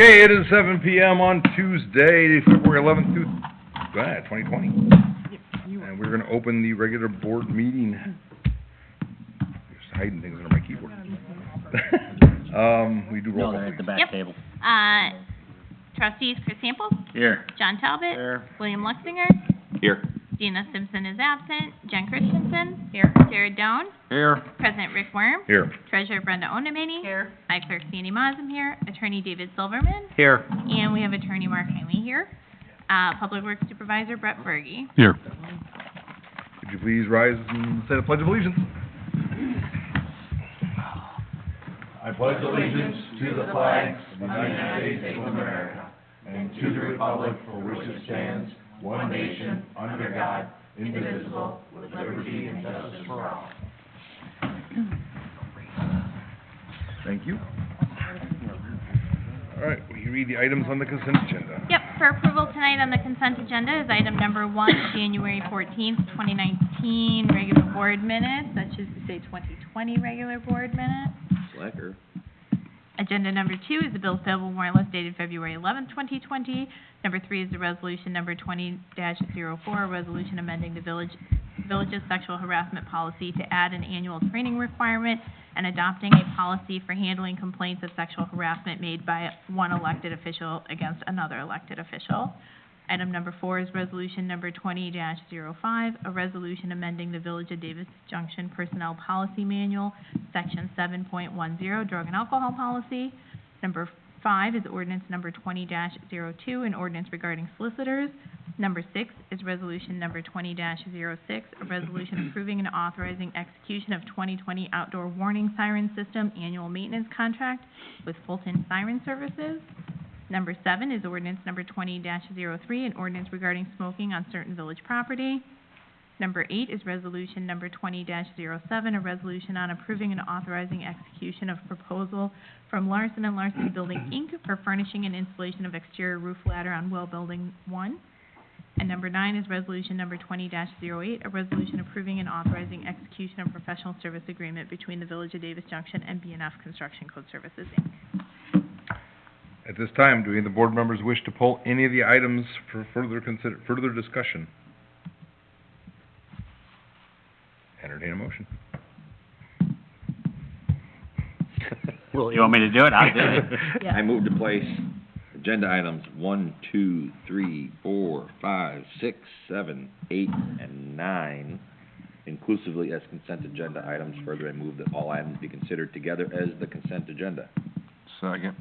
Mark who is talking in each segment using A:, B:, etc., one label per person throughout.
A: Okay, it is 7 p.m. on Tuesday, February 11th, 2020. And we're gonna open the regular board meeting. Just hiding things under my keyboard. We do roll
B: No,
A: call,
B: they're at the
A: please.
B: back
C: Yep.
B: table.
C: Trustees Chris Sample,
B: Here.
C: John Talbot,
B: Here.
C: William Luxinger,
B: Here.
C: Dina Simpson is absent, Jen Christensen, here, Jared Doan,
B: Here.
C: President Rick Worm,
A: Here.
C: Treasurer Brenda Onemany,
D: Here.
C: I Clerk Sandy Mazem here, Attorney David Silverman,
B: Here.
C: and we have Attorney Mark Henley here, Public Works Supervisor Brett Berge.
B: Here.
A: Could you please rise and say the Pledge of Allegiance? I pledge allegiance to the flag of the United States of America and to the republic for which it stands, one nation, under God, indivisible, with liberty and justice for all. Thank you. All right, will you read the items on the consent agenda?
C: Yep, for approval tonight on the consent agenda is item number 1, January 14th, 2019, regular board minutes, that should say 2020 regular board minutes.
B: Slacker.
C: Agenda number 2 is the bills payable warrant list dated February 11th, 2020. Number 3 is the resolution number 20-04, a resolution amending the village's sexual harassment policy to add an annual training requirement and adopting a policy for handling complaints of sexual harassment made by one elected official against another elected official. Item number 4 is resolution number 20-05, a resolution amending the Village of Davis Junction Personnel Policy Manual, Section 7.10, Drug and Alcohol Policy. Number 5 is ordinance number 20-02, an ordinance regarding solicitors. Number 6 is resolution number 20-06, a resolution approving and authorizing execution of 2020 outdoor warning siren system annual maintenance contract with Fulton Siren Services. Number 7 is ordinance number 20-03, an ordinance regarding smoking on certain village property. Number 8 is resolution number 20-07, a resolution on approving and authorizing execution of proposal from Larson & Larson Building, Inc. for furnishing and installation of exterior roof ladder on well building 1. And number 9 is resolution number 20-08, a resolution approving and authorizing execution of professional service agreement between the Village of Davis Junction and B&F Construction Code Services, Inc.
A: At this time, do any of the board members wish to pull any of the items for further discussion? Entertain a motion.
B: Well, you want me to do it? I'll do it.
C: Yeah.
E: I move to place agenda items 1, 2, 3, 4, 5, 6, 7, 8, and 9 inclusively as consent agenda items. Further, I move that all items be considered together as the consent agenda.
B: Second.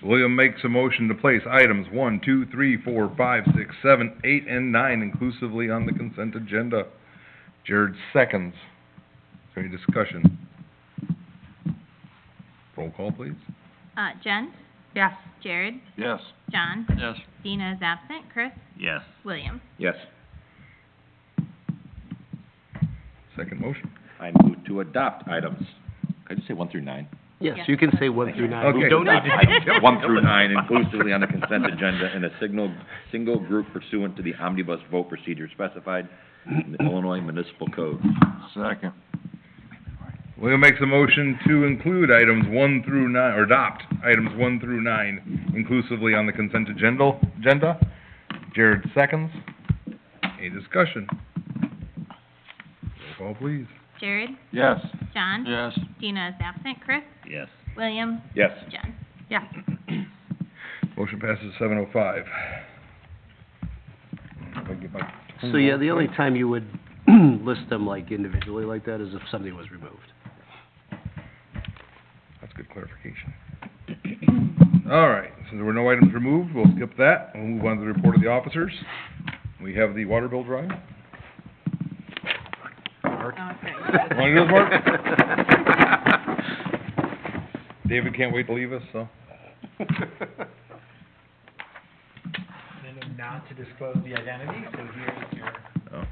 A: William makes a motion to place items 1, 2, 3, 4, 5, 6, 7, 8, and 9 inclusively on the consent agenda. Jared seconds. Is there any discussion? Roll call, please.
C: Jen?
D: Yes.
C: Jared?
B: Yes.
C: John?
B: Yes.
C: Dina is absent. Chris?
B: Yes.
C: William?
E: Yes,
A: Second motion.
E: I move to adopt items. Can I just say 1 through 9?
D: Yes,
C: Yeah.
D: you can say 1 through 9.
A: Okay.
D: We don't need to
E: Items 1 through 9 inclusively on the consent agenda in a single group pursuant to the omnibus vote procedure specified in the Illinois Municipal Code.
B: Second.
A: William makes a motion to include items 1 through 9, or adopt items 1 through 9 inclusively on the consent agenda. Jared seconds. Any discussion? Roll call, please.
C: Jared?
B: Yes.
C: John?
B: Yes.
C: Dina is absent. Chris?
B: Yes.
C: William?
E: Yes.
C: Jen?
D: Yeah.
A: Motion passes 7:05. If I get my
D: So, yeah, the only time you would list them like individually like that is if somebody was removed.
A: That's good clarification. All right, so there were no items removed, we'll skip that, we'll move on to the report of the officers. We have the water bill drawing.
D: Mark?
C: Oh, okay.
A: Want to do this, Mark? David can't wait to leave us, so.
F: Not to disclose the identity, so here's your,
A: Oh,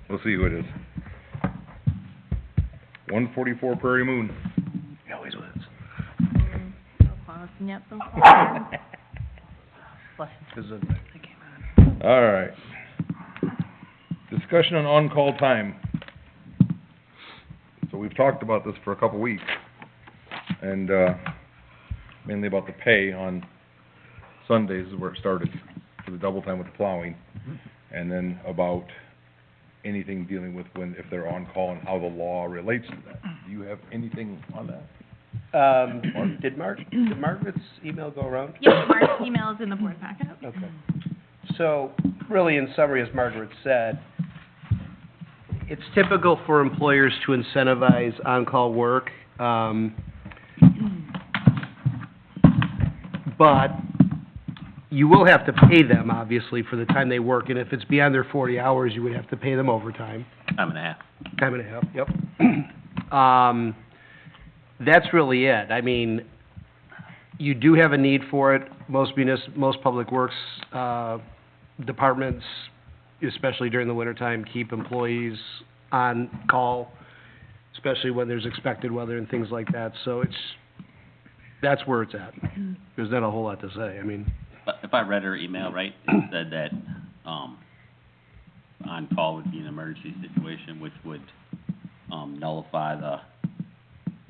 A: we'll see who it is. 144 Prairie Moon.
D: He always wins.
C: So close, yep, so close.
A: All right. Discussion on on-call time. So we've talked about this for a couple weeks, and mainly about the pay on Sundays is where it started, for the double time with the plowing. And then about anything dealing with when, if they're on call and how the law relates to that. Do you have anything on that?
D: Did Margaret's email go around?
C: Yes, Mark's email is in the board packet.
D: Okay. So, really, in summary, as Margaret said, it's typical for employers to incentivize on-call work, but you will have to pay them, obviously, for the time they work, and if it's beyond their 40 hours, you would have to pay them overtime.
B: Time and a half.
D: Time and a half, yep. That's really it. I mean, you do have a need for it. Most public works, departments, especially during the wintertime, keep employees on call, especially when there's expected weather and things like that. So that's where it's at. There's not a whole lot to say. I mean,
B: But if I read her email right, it said that, on-call would be an emergency situation, which would, nullify the,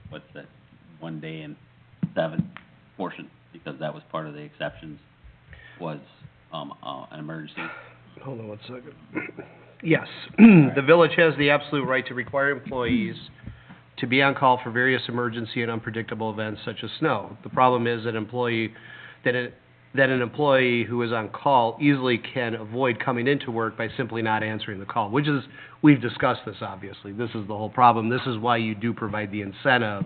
B: what's that, 1 day and 7 portion, because that was part of the exceptions, was, an emergency.
D: hold on one second. Yes, the village has the absolute right to require employees to be on call for various emergency and unpredictable events such as snow. The problem is that an employee who is on call easily can avoid coming into work by simply not answering the call, which is, we've discussed this, obviously. This is the whole problem. This is why you do provide the incentive.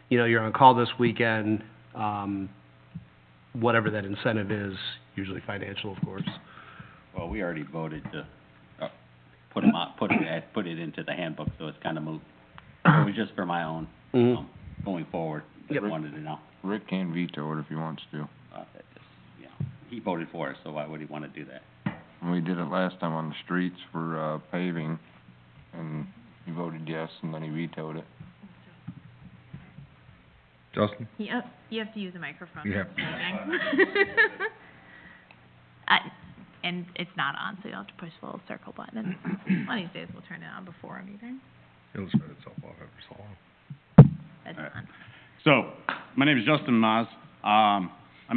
D: You know, you're on call this weekend, whatever that incentive is, usually financial, of course.
B: Well, we already voted to, put it into the handbook, so it's kind of moot. It was just for my own, going forward, just
D: Yep.
B: wanted to know.
G: Rick can veto it if he wants to.
B: That just, you know, he voted for it, so why would he want to do that?
G: We did it last time on the streets for, paving, and he voted yes, and then he vetoed it.
A: Justin?
C: Yep, you have to use a microphone.
A: Yeah.
C: And it's not on, so you'll have to push the little circle button, and one of these days we'll turn it on before a meeting.
A: It'll shut itself off after so long.
C: That's
H: All right.
C: on.
H: So, my name is Justin Maas. I'm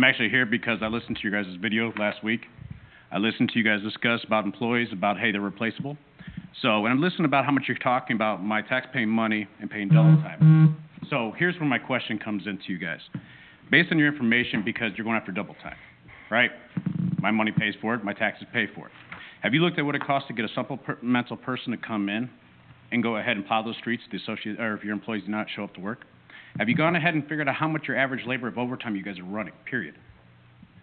H: actually here because I listened to your guys' video last week. I listened to you guys discuss about employees, about, hey, they're replaceable. So, when I'm listening about how much you're talking about my tax-paying money and paying double time. So, here's where my question comes into you guys. Based on your information, because you're going after double time, right? My money pays for it, my taxes pay for it. Have you looked at what it costs to get a supplemental person to come in and go ahead and plow those streets, or if your employees do not show up to work? Have you gone ahead and figured out how much your average labor of overtime you guys are running, period?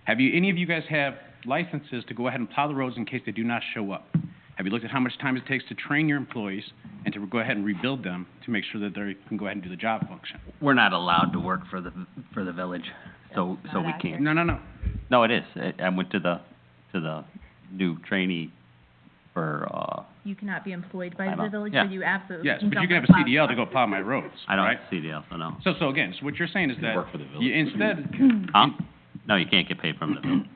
H: Have you, any of you guys have licenses to go ahead and plow the roads in case they do not show up? Have you looked at how much time it takes to train your employees and to go ahead and rebuild them to make sure that they can go ahead and do the job function?
B: We're not allowed to work for the village, so we can't.
H: No.
B: No, it is. I went to the new trainee for,
C: You cannot be employed by
B: I know.
C: the village,
B: Yeah.
C: but you absolutely
H: Yes,
C: can
H: but you
C: jump
H: can have
C: on
H: a CDL to
C: plow.
H: go plow my roads,
B: I don't
H: right?
B: have CDL, so no.
H: So again, so what you're saying is that
E: Work for the village.
H: you instead,
B: Huh? No, you can't get paid from the village.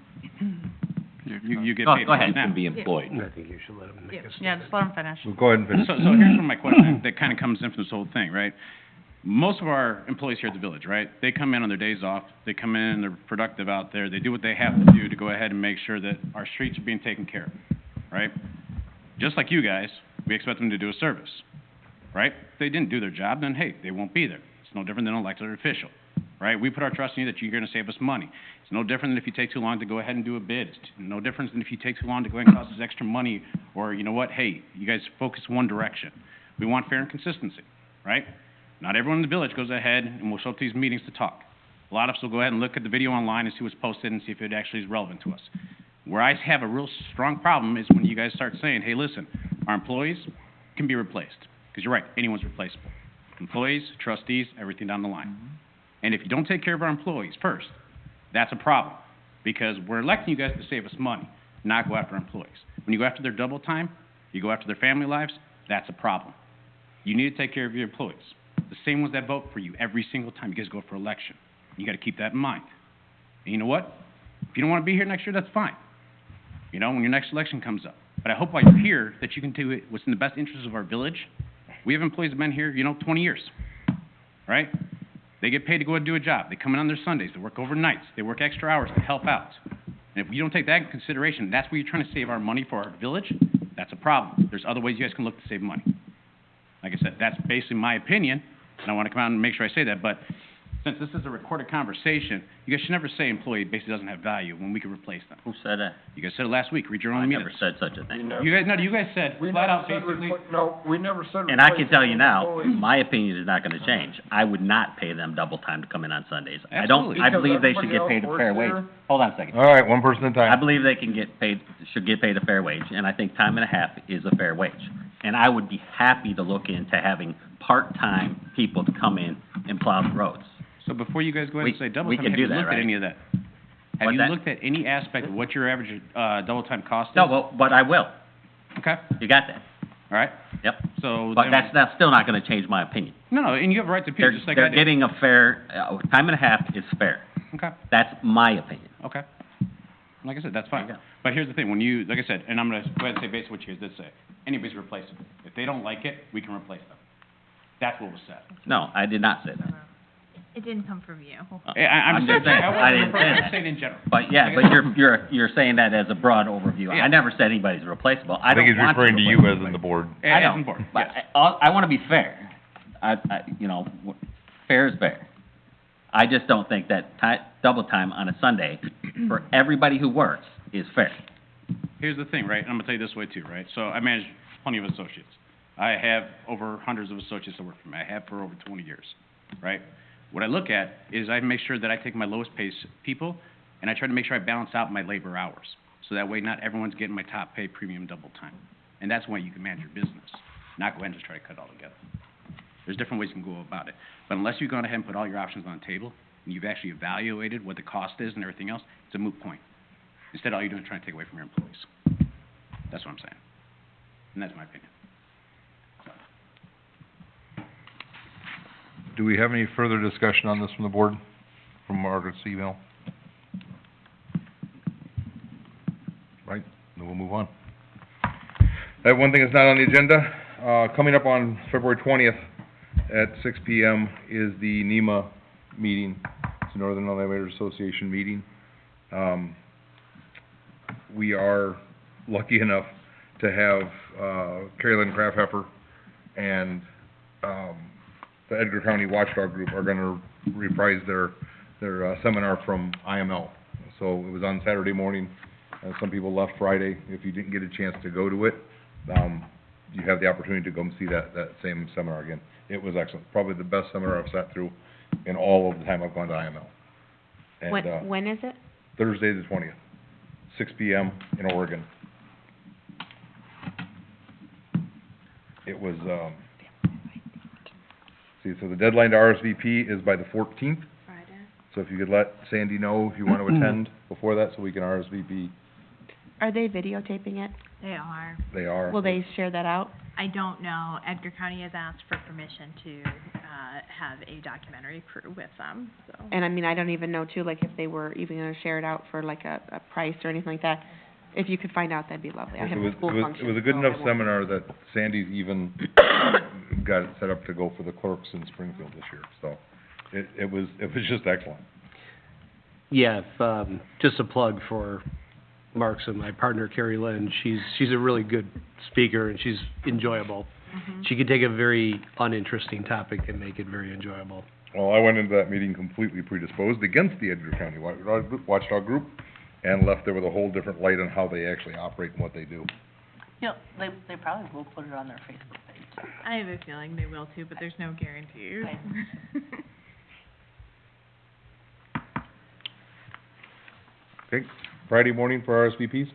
H: you get
B: Go
H: paid
B: go
H: for it
B: ahead.
H: now.
E: Can be employed.
D: I think you should let him make a statement.
I: Yeah, just let him finish.
A: So go ahead and finish.
H: So here's where my question that kind of comes in from this whole thing, right? Most of our employees here at the village, right? They come in on their days off, they come in, they're productive out there, they do what they have to do to go ahead and make sure that our streets are being taken care of, right? Just like you guys, we expect them to do a service, right? If they didn't do their job, then hey, they won't be there. It's no different than an elected official, right? We put our trust in you that you're gonna save us money. It's no different than if you take too long to go ahead and do a bid. It's no different than if you take too long to go ahead and cost us extra money, or you know what, hey, you guys focus one direction. We want fair and consistency, right? Not everyone in the village goes ahead and will show up to these meetings to talk. A lot of us will go ahead and look at the video online and see what's posted and see if it actually is relevant to us. Where I have a real strong problem is when you guys start saying, hey, listen, our employees can be replaced. Because you're right, anyone's replaceable. Employees, trustees, everything down the line. And if you don't take care of our employees first, that's a problem. Because we're electing you guys to save us money, not go after employees. When you go after their double time, you go after their family lives, that's a problem. You need to take care of your employees. The same ones that vote for you every single time you guys go for election. You gotta keep that in mind. And you know what? If you don't wanna be here next year, that's fine. You know, when your next election comes up. But I hope while you're here, that you can do it what's in the best interest of our village. We have employees that have been here, 20 years, right? They get paid to go and do a job. They come in on their Sundays, they work overnights, they work extra hours to help out. And if you don't take that into consideration, that's where you're trying to save our money for our village, that's a problem. There's other ways you guys can look to save money. Like I said, that's basically my opinion, and I want to come out and make sure I say that, but since this is a recorded conversation, you guys should never say employee basically doesn't have value when we can replace them.
B: Who said that?
H: You guys said it last week, read your own
B: I
H: minutes.
B: never said such a thing.
H: You guys said flat out basically,
G: No, we never said.
B: And I can tell you now, my opinion is not gonna change. I would not pay them double time to come in on Sundays.
H: Absolutely.
B: I believe they should get paid a fair wage. Hold on a second.
A: All right, one person at a
B: I
A: time.
B: believe they should get paid a fair wage, and I think time and a half is a fair wage. And I would be happy to look into having part-time people to come in and plow the roads.
H: so before you guys go ahead and say double
B: we
H: time,
B: can
H: have
B: do
H: you
B: that,
H: looked at
B: right?
H: any of that? Have
B: What's
H: you
B: that?
H: looked at any aspect of what your average, double time cost is?
B: No, well, but I will.
H: Okay,
B: You got that?
H: all right,
B: Yep.
H: so
B: But
H: then-
B: that's still not gonna change my opinion.
H: No, and you have a right to
B: They're,
H: appeal, just like I
B: they're
H: did.
B: getting a fair, time and a half is fair.
H: Okay,
B: That's my opinion.
H: okay. Like I said, that's fine.
B: There you go.
H: But here's the thing, when you, like I said, and I'm gonna go ahead and say basically what you guys did say, anybody's replaceable. If they don't like it, we can replace them. That's what was said.
B: No, I did not say that.
C: It didn't come from you.
H: I'm
B: I'm
H: just
B: just
H: saying,
B: saying,
H: I
B: I
H: wasn't
B: didn't say
H: referring,
B: that.
H: I'm saying in general.
B: But yeah,
H: Like
B: but
H: I said-
B: you're saying that as a broad overview.
H: Yeah.
B: I never said anybody's replaceable. I
A: I think
B: don't
A: he's
B: want
A: referring to you
B: replace
A: as in the board.
B: I
H: As
B: know,
H: in board,
B: but
H: yes.
B: I wanna be fair. Fair is fair. I just don't think that double time on a Sunday for everybody who works is fair.
H: Here's the thing, right, and I'm gonna tell you this way too, right? So I manage plenty of associates. I have over hundreds of associates that work for me. I have for over 20 years, right? What I look at is I make sure that I take my lowest paid people, and I try to make sure I balance out my labor hours. So that way, not everyone's getting my top pay premium double time. And that's when you can manage your business, not go ahead and just try to cut it all together. There's different ways you can go about it. But unless you've gone ahead and put all your options on the table, and you've actually evaluated what the cost is and everything else, it's a moot point. Instead, all you're doing is trying to take away from your employees. That's what I'm saying. And that's my opinion.
A: Do we have any further discussion on this from the board, from Margaret's email? Right, then we'll move on. I have one thing that's not on the agenda. Coming up on February 20th at 6 PM is the NEMA meeting. It's the Northern Elevator Association meeting. We are lucky enough to have Carrie Lynn Craftheffer and the Edgar County Watchdog Group are gonna reprise their seminar from IML. So it was on Saturday morning, some people left Friday. If you didn't get a chance to go to it, you have the opportunity to go and see that same seminar again. It was excellent, probably the best seminar I've sat through in all of the time I've gone to IML. And,
I: When is it?
A: Thursday the 20th, 6 PM in Oregon. It was, so the deadline to RSVP is by the 14th.
I: Friday.
A: So if you could let Sandy know if you want to attend before that, so we can RSVP.
I: Are they videotaping it?
C: They are.
A: They are.
I: Will they share that out?
C: I don't know. Edgar County has asked for permission to, have a documentary crew with them, so.
I: And I mean, I don't even know too, like if they were even gonna share it out for like a price or anything like that. If you could find out, that'd be lovely. I
A: It
I: have
A: was,
I: a school function.
A: it was a good
I: so
A: enough
I: I won't-
A: seminar that Sandy's even got it set up to go for the clerks in Springfield this year, so it was just excellent.
D: Yeah, just a plug for Marks and my partner Carrie Lynn. She's a really good speaker and she's enjoyable. She can take a very uninteresting topic and make it very enjoyable.
A: Well, I went into that meeting completely predisposed against the Edgar County Watchdog Group and left there with a whole different light on how they actually operate and what they do.
J: You know, they probably will put it on their Facebook page.
C: I have a feeling they will too, but there's no guarantees.
J: Right.
A: Okay, Friday morning for RSVPs?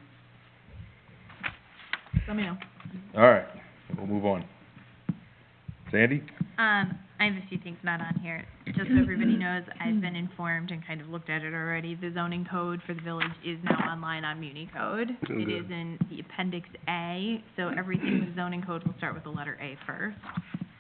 C: Let me know.
A: All right, we'll move on. Sandy?
C: I have a few things not on here. Just so everybody knows, I've been informed and kind of looked at it already. The zoning code for the village is now online on MuniCode. It is in the Appendix A, so everything with zoning code will start with the letter A first.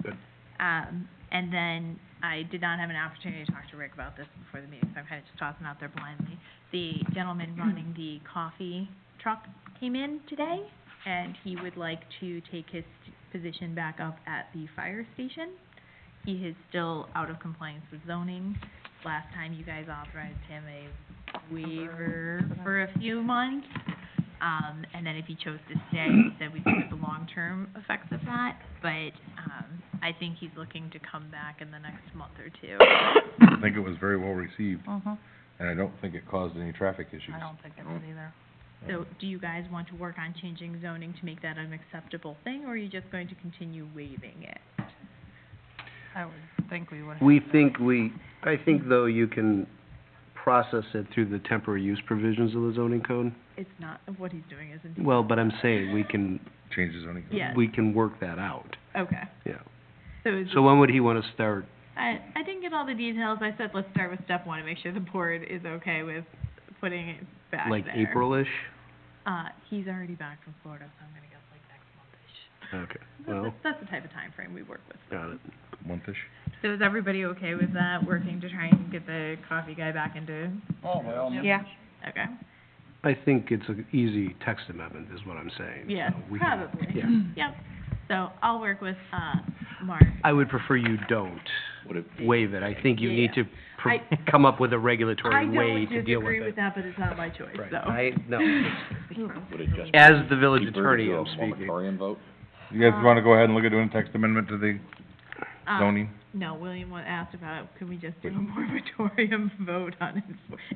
D: Good.
C: And then I did not have an opportunity to talk to Rick about this before the meeting, so I'm kind of just tossing out there blindly. The gentleman running the coffee truck came in today, and he would like to take his position back up at the fire station. he is still out of compliance with zoning. Last time you guys authorized him a waiver for a few months. And then if he chose to stay, he said we'd look at the long-term effects of that. But, I think he's looking to come back in the next month or two.
A: I think it was very well received,
J: Mm-hmm.
A: and I don't think it caused any traffic issues.
J: I don't think it did either.
C: So do you guys want to work on changing zoning to make that an acceptable thing, or are you just going to continue waiving it?
J: I would think we would
D: I think though you can process it through the temporary use provisions of the zoning code.
C: It's not, what he's doing isn't.
D: Well, but I'm saying we can,
A: Change the zoning code.
C: Yeah.
D: we can work that out,
C: Okay.
D: yeah.
C: So is
D: So when would he wanna start?
C: I didn't get all the details. I said, let's start with step one and make sure the board is okay with putting it back
D: Like
C: there.
D: April-ish?
C: He's already back from Florida, so I'm gonna guess like next month-ish.
D: Okay, well,
C: That's the type of time frame we work with.
D: got it.
A: Month-ish.
C: So is everybody okay with that, working to try and get the coffee guy back into,
F: Oh, by all means.
I: Yeah.
C: okay?
D: I think it's an easy text amendment is what I'm saying.
C: Yeah,
D: so we can-
C: probably.
D: Yeah.
C: Yep. So I'll work with, Mark.
D: I would prefer you don't
E: Would it,
D: waive it. I think you need to
C: I-
D: come up with a
C: I
D: regulatory way
C: don't
D: to deal with
C: disagree
D: it.
C: with that, but it's not my choice,
D: Right,
C: so.
D: no.
E: would it just?
D: As the village
E: cheaper to
D: attorney,
E: do a
D: I'm speaking.
E: moratorium vote?
A: You guys wanna go ahead and look at doing a text amendment to the zoning?
C: No, William asked about, could we just do a moratorium vote on it?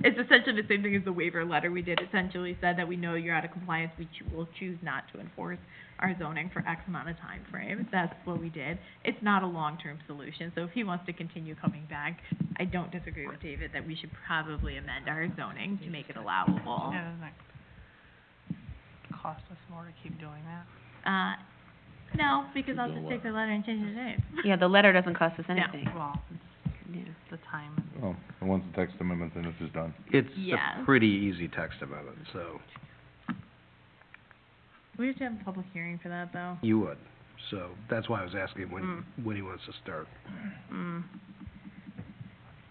C: It's essentially the same thing as the waiver letter we did, essentially said that we know you're out of compliance, we will choose not to enforce our zoning for X amount of time frame. That's what we did. It's not a long-term solution, so if he wants to continue coming back, I don't disagree with David that we should probably amend our zoning to make it allowable.
J: Yeah, doesn't it cost us more to keep doing that?
C: No, because I'll just take the letter and change the name.
I: Yeah, the letter doesn't cost us
C: Yeah.
I: anything.
J: Well,
I: Yeah.
J: it's the time.
A: Oh, and once the text amendment, then this is done.
D: It's
C: Yeah.
D: a pretty easy text amendment, so
C: We have to have a public hearing for that, though.
D: you would. So that's why I was asking when he wants to start.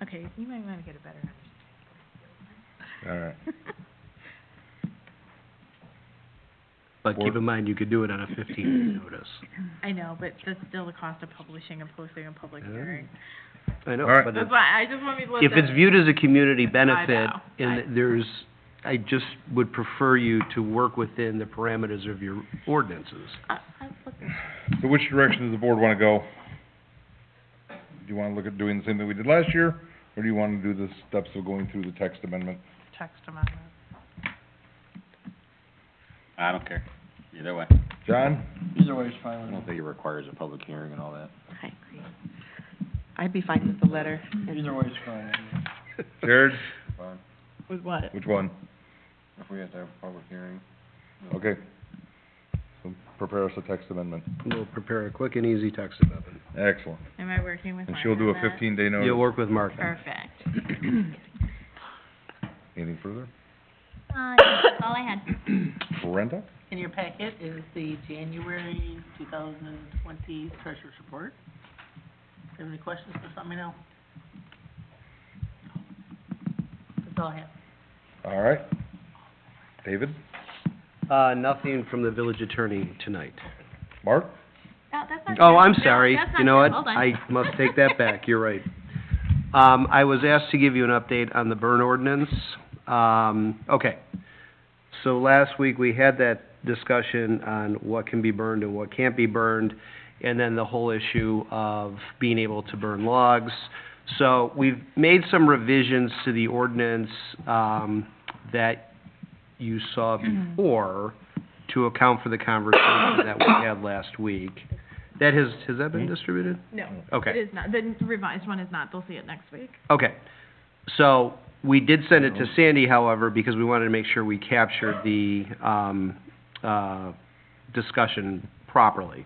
C: Okay, you might wanna get a better understanding.
A: All right.
D: But keep in mind, you could do it on a 15-day notice.
C: I know, but that's still the cost of publishing and posting a public
D: Yeah.
C: hearing.
D: I know,
A: All right.
D: but
C: That's why, I just want me to
D: if it's viewed as a community benefit,
C: know.
D: and there's, I just would prefer you to work within the parameters of your ordinances.
A: So which direction does the board wanna go? Do you wanna look at doing the same thing we did last year, or do you wanna do the steps of going through the text amendment?
J: Text amendment.
B: I don't care, either way.
A: John?
F: Either way is fine
E: I
F: with
E: don't think it requires a public hearing and all that.
I: I agree. I'd be fine with the letter.
F: me. Either way is fine.
A: Jared?
G: Fine,
C: With what?
A: Which one?
G: if we have to have a public hearing.
A: Okay. So prepare us a text amendment.
D: We'll prepare a quick and easy text amendment.
A: Excellent.
C: Am I working with
A: And
C: Mark
A: she'll do a
C: on that?
A: 15-day notice.
D: You'll work with Mark then.
C: Perfect.
A: Anything further?
C: That's all I had.
A: Brenda?
J: In your packet is the January 2020 treasurer's report. If you have any questions, just let me know. That's all I have.
A: All right. David?
D: Nothing from the village attorney tonight.
A: Mark?
C: That's not
D: Oh,
C: true.
D: I'm
C: No,
D: sorry.
C: that's not
D: You know
C: true.
D: what?
C: Hold on.
D: I must take that back. You're right. I was asked to give you an update on the burn ordinance. Okay. So last week, we had that discussion on what can be burned and what can't be burned, and then the whole issue of being able to burn logs. So we've made some revisions to the ordinance, that you saw before to account for the conversation that we had last week. That has that been distributed?
C: No,
D: Okay.
C: it is not. The revised one is not. They'll see it next week.
D: Okay. So we did send it to Sandy, however, because we wanted to make sure we captured the discussion properly.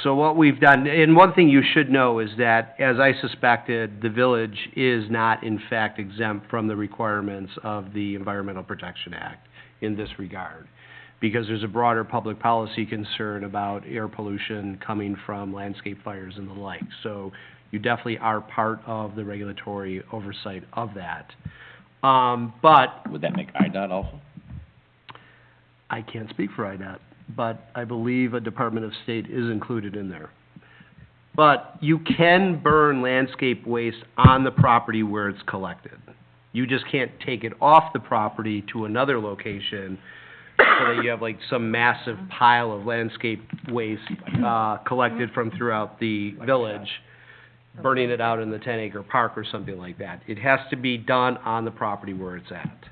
D: So what we've done, and one thing you should know is that, as I suspected, the village is not in fact exempt from the requirements of the Environmental Protection Act in this regard, because there's a broader public policy concern about air pollution coming from landscape fires and the like. So you definitely are part of the regulatory oversight of that. But
E: Would that make IDOT also?
D: I can't speak for IDOT, but I believe a Department of State is included in there. But you can burn landscape waste on the property where it's collected. You just can't take it off the property to another location so that you have like some massive pile of landscape waste, collected from throughout the village, burning it out in the 10-acre park or something like that. It has to be done on the property where it's at.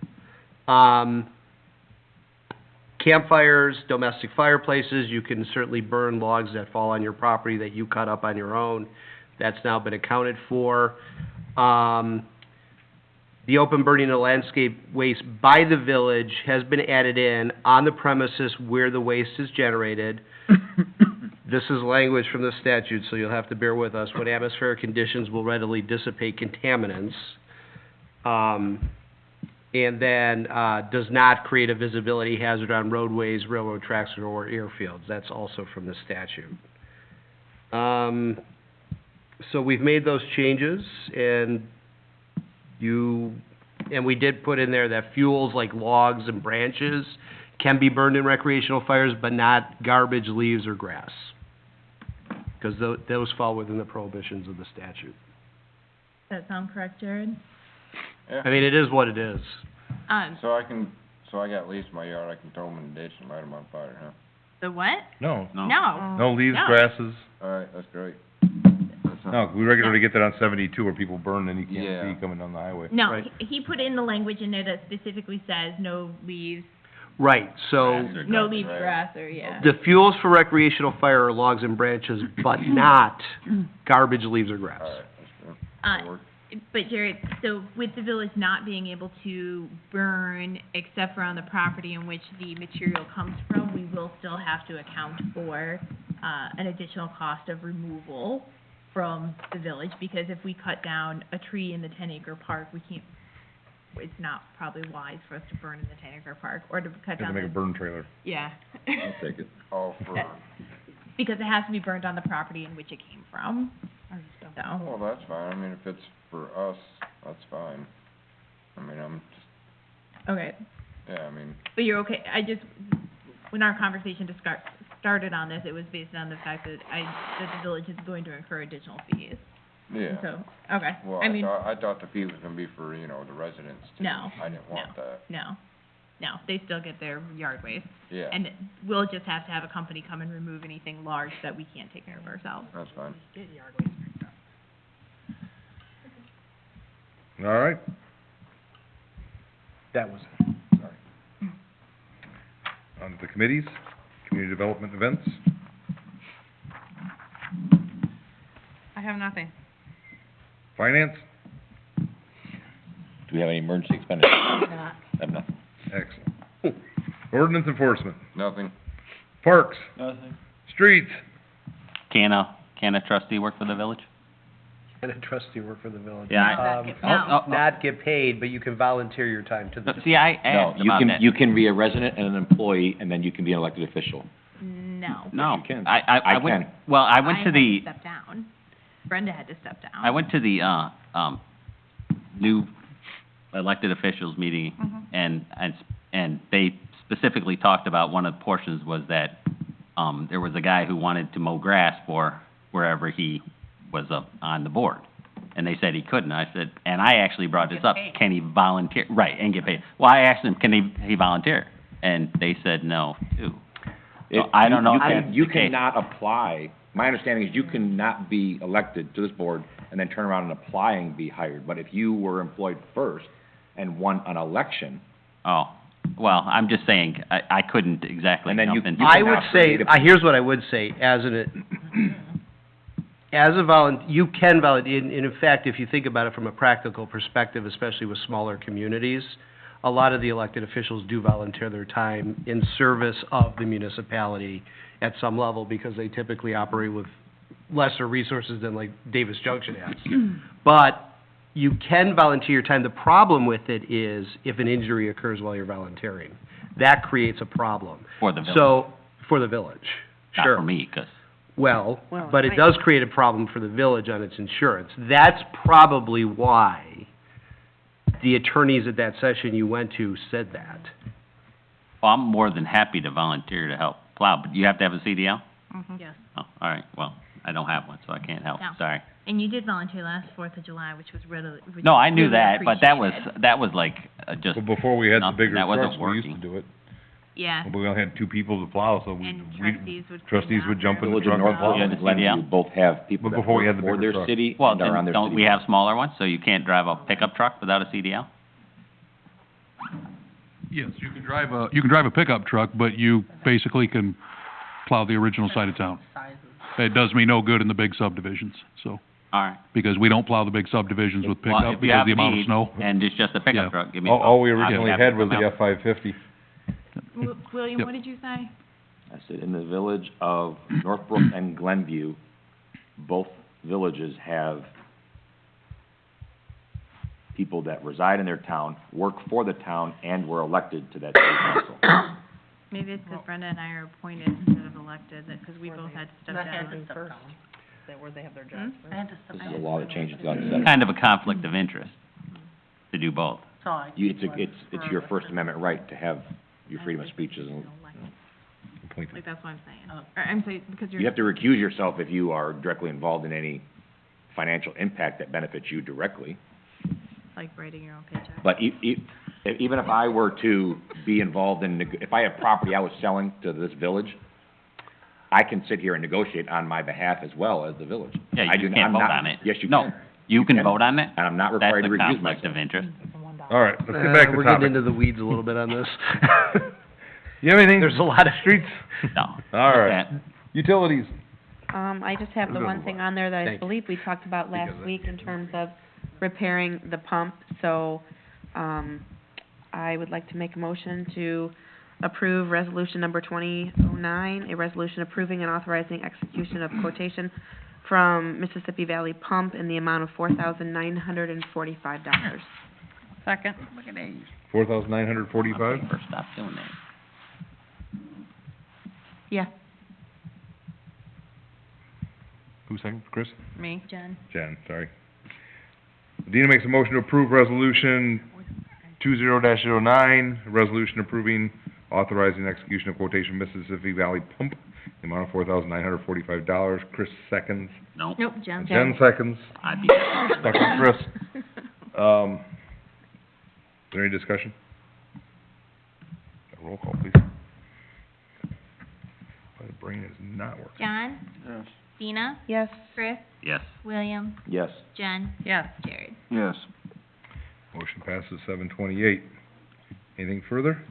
D: Campfires, domestic fireplaces, you can certainly burn logs that fall on your property that you cut up on your own. That's now been accounted for. The open burning of landscape waste by the village has been added in on the premises where the waste is generated. This is language from the statute, so you'll have to bear with us. When atmospheric conditions will readily dissipate contaminants, and then, does not create a visibility hazard on roadways, railroad tracks, or airfields. That's also from the statute. So we've made those changes, and we did put in there that fuels like logs and branches can be burned in recreational fires, but not garbage, leaves, or grass. Because those fall within the prohibitions of the statute.
C: Does that sound correct, Jared?
D: I mean, it is what it is.
G: So I got leaves in my yard, I can throw them in the ditch and light them on fire, huh?
C: The what?
A: No,
B: No.
C: No.
A: no leaves,
C: No.
A: grasses.
G: Alright, that's great.
A: No, we regularly get that on 72 where people burn and you can't
G: Yeah.
A: see coming down the highway.
C: No,
D: Right.
C: he put in the language in there that specifically says no leaves,
D: Right, so
C: no leaves,
G: Right.
C: grass, or, yeah.
D: the fuels for recreational fire are logs and branches, but not garbage, leaves, or grass.
G: Alright, that's good.
C: Uh,
G: That'll work.
C: But Jared, so with the village not being able to burn except for on the property in which the material comes from, we will still have to account for, an additional cost of removal from the village, because if we cut down a tree in the 10-acre park, we can't, it's not probably wise for us to burn in the 10-acre park, or to cut
A: Have to
C: down
A: make a
C: the,
A: burn trailer.
C: yeah.
E: I'll take it.
G: Oh, for,
C: Because it has to be burned on the property in which it came from, so.
G: well, that's fine, I mean, if it's for us, that's fine. I mean, I'm just,
C: Okay,
G: yeah, I mean,
C: but you're okay, when our conversation started on this, it was based on the fact that that the village is going to incur additional fees.
G: yeah.
C: So, okay,
G: Well,
C: I mean,
G: I thought the fee was gonna be for, you know, the residents too.
C: No,
G: I didn't want that,
C: no, they still get their yard waste.
G: yeah,
C: And we'll just have to have a company come and remove anything large that we can't take care of ourselves.
G: that's fine.
A: All right,
D: That was,
A: on to the committees, community development events.
I: I have nothing.
A: Finance,
E: Do we have any emergency expenditures?
J: Not.
E: I have nothing.
A: excellent. Ordinance enforcement,
G: Nothing.
A: parks,
F: Nothing.
A: streets,
B: Can a trustee work for the village?
D: and a trustee work for the village.
B: Yeah,
D: Not get paid, but you can volunteer your time to the.
B: See, I
E: No,
B: asked
E: you
B: about
E: can,
B: that.
E: you can be a resident and an employee, and then you can be an elected official.
C: No.
B: No,
E: You can.
B: I
E: I
B: went,
E: can.
B: well, I went to the,
C: I had to step down. Brenda had to step down.
B: I went to the, new elected officials meeting, and they specifically talked about, one of the portions was that, there was a guy who wanted to mow grass for wherever he was on the board. And they said he couldn't. I said, and I actually brought this up, can he volunteer? Right, and get paid. Well, I asked him, can he volunteer? And they said no, too. So I don't know if that's
E: You
B: the case.
E: cannot apply, my understanding is you cannot be elected to this board and then turn around and apply and be hired. But if you were employed first and won an election,
B: Oh, well, I'm just saying, I couldn't exactly
E: And then
B: jump
E: you-
B: into
E: you
D: I
B: it.
D: would say, here's what I would say, you can volunteer, and in fact, if you think about it from a practical perspective, especially with smaller communities, a lot of the elected officials do volunteer their time in service of the municipality at some level, because they typically operate with lesser resources than like Davis Junction has. But you can volunteer your time. The problem with it is if an injury occurs while you're volunteering. That creates a problem.
B: For the village,
D: So, for the village,
B: not
D: sure.
B: for me, 'cause,
D: Well,
I: Well,
D: but it
I: right.
D: does create a problem for the village on its insurance. That's probably why the attorneys at that session you went to said that.
B: well, I'm more than happy to volunteer to help plow, but you have to have a CDL?
C: Yes.
B: Oh, all right, well, I don't have one, so I can't help,
C: No.
B: sorry.
C: And you did volunteer last 4th of July, which was
B: No, I knew
C: really
B: that, but that was,
C: appreciated.
B: like, just,
A: Well, before we had the
B: nothing.
A: bigger
B: That wasn't
A: trucks, we used to
B: working.
A: do it.
C: Yeah,
A: We only had two people to plow, so
C: and
A: we,
C: trustees would. clean
A: trustees would
C: out
A: jump in the
C: their-
E: Village of
A: truck and
E: Northbrook
A: plow.
E: and Glenview both have people
A: But
E: that
A: before we
E: work
A: had the
E: for
A: bigger
E: their
A: truck.
E: city
B: well,
E: and are on
B: then
E: their
B: don't
E: city.
B: we have smaller ones, so you can't drive a pickup truck without a CDL?
K: Yes, you can drive a pickup truck, but you basically can plow the original side of town.
J: Sizes.
K: It does me no good in the big subdivisions, so,
B: All right.
K: because we don't plow the big subdivisions with
B: Well,
K: pickup
B: if you
K: because
B: have
K: the amount
B: need,
K: of snow.
B: and it's just a
K: Yeah.
B: pickup truck, give me a
A: All,
B: call.
A: all we
B: I'll be
A: originally
B: happy to
A: had was
B: come
A: the
B: out.
A: F-550.
C: William,
K: Yep.
C: what did you say?
E: I said, in the village of Northbrook and Glenview, both villages have people that reside in their town, work for the town, and were elected to that city council.
C: Maybe it's because Brenda and I are appointed instead of elected, that, because we both had to step
J: That had
C: down.
J: to step down.
F: That where they have their
C: jobs
J: I had to step
E: This is a
J: down.
E: law that changes on the
B: Kind of a conflict of interest to do both.
J: So I.
E: It's your First Amendment right to have your freedom of speech as a
A: Completely.
C: Like, that's what I'm saying.
J: Oh.
C: Or, I'm saying, because you're.
E: You have to recuse yourself if you are directly involved in any financial impact that benefits you directly.
C: Like writing your own paycheck.
E: But even if I were to be involved in, if I have property I was selling to this village, I can sit here and negotiate on my behalf as well as the village.
B: Yeah,
E: I
B: you
E: do not-
B: can't
E: I'm
B: vote
E: not-
B: on it.
E: Yes, you
B: No,
E: can.
B: you can
E: can.
B: vote on it.
E: And I'm not
B: That's
E: required to
B: a
E: recuse
B: conflict
E: myself.
B: of interest.
A: All right, let's get back to
D: We're getting
A: topic.
D: into the weeds a little bit on this.
A: You have anything?
D: There's a lot of
A: Streets?
B: No.
A: All right.
B: Okay.
A: Utilities?
I: I just have the
A: We'll go
I: one
A: to
I: thing
A: what?
I: on there that I
D: Thank you.
I: believe we talked about last
A: Because
I: week in terms of repairing the pump, so, I would like to make a motion to approve resolution number 2009, a resolution approving and authorizing execution of quotation from Mississippi Valley Pump in the amount of $4,945.
J: Second.
B: Look at these.
A: 4,945?
B: First stop doing that.
I: Yeah.
A: Who's second? Chris?
J: Me.
C: Jen.
A: Jen, sorry. Dina makes a motion to approve resolution 20-09, a resolution approving, authorizing execution of quotation Mississippi Valley Pump, the amount of $4,945. Chris seconds.
B: No,
C: Nope, Jen.
A: Jen seconds.
B: I'd be,
A: Stuck with Chris. Is there any discussion? Roll call, please. My brain is not working.
C: John,
F: Yes.
C: Dina,
I: Yes.
C: Chris,
B: yes.
C: William,
E: Yes.
C: Jen,
J: Yes.
C: Jared.
F: Yes.
A: Motion passes 728. Anything further?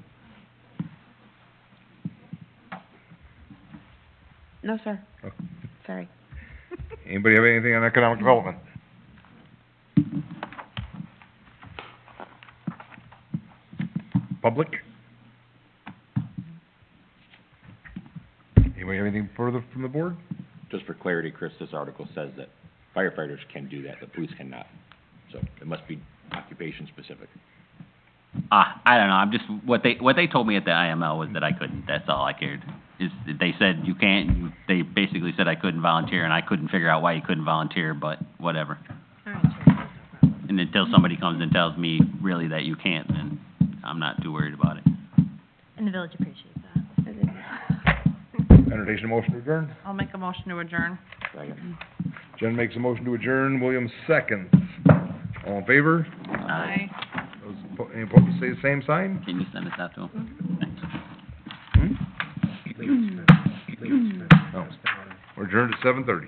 I: No, sir.
A: Oh.
I: Sorry.
A: Anybody have anything on economic development? Public? Anybody have anything further from the board?
E: Just for clarity, Chris, this article says that firefighters can do that, the police cannot. So it must be occupation specific.
B: I don't know, I'm just, what they told me at the IML was that I couldn't, that's all I cared. Is, they said you can't, they basically said I couldn't volunteer, and I couldn't figure out why you couldn't volunteer, but whatever.
C: All right, Jared, no problem.
B: And until somebody comes and tells me really that you can't, then I'm not too worried about it.
C: And the village appreciates that.
A: Entertain a motion to adjourn.
J: I'll make a motion to adjourn.
E: Second.
A: Jen makes a motion to adjourn, Williams seconds. All in favor?
J: Aye.
A: Those any opposed, say the same sign?
B: Can you send this out to them? Thanks.
A: No. We're adjourned at 7:30.